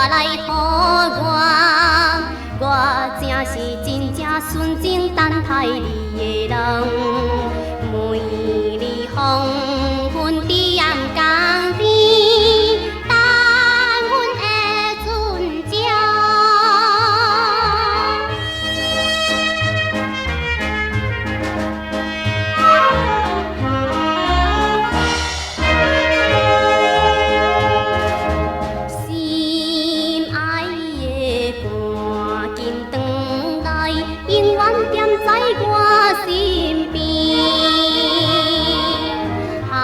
来予我正是真正纯情等待你的人。每日黄昏伫暗江边，等阮的船只。心爱的赶紧回来，永远踮在我身边。海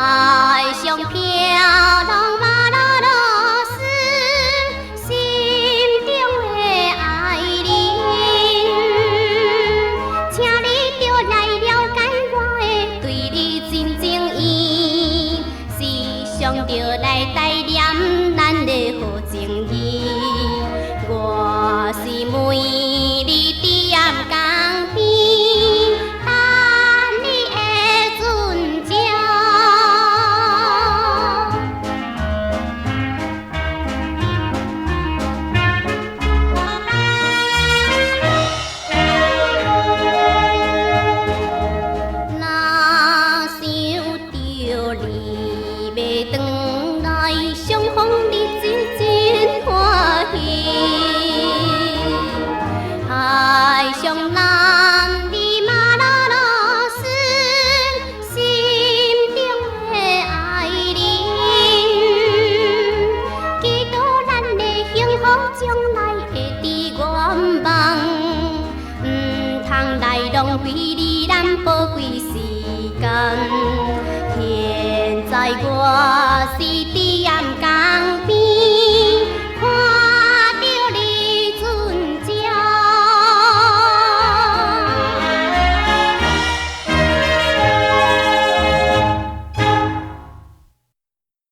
上飘浪马拉罗斯，心中的爱人，请你就来了解我的对你真情意，时常就来带念咱的好情谊。我是每日伫暗江边，等你的船只。若想着你要回来，相逢你真欢喜。海上男儿马拉罗斯，心中的爱人，祈祷咱的幸福将来会伫远方，唔通来浪费你咱宝贵时间。现在我是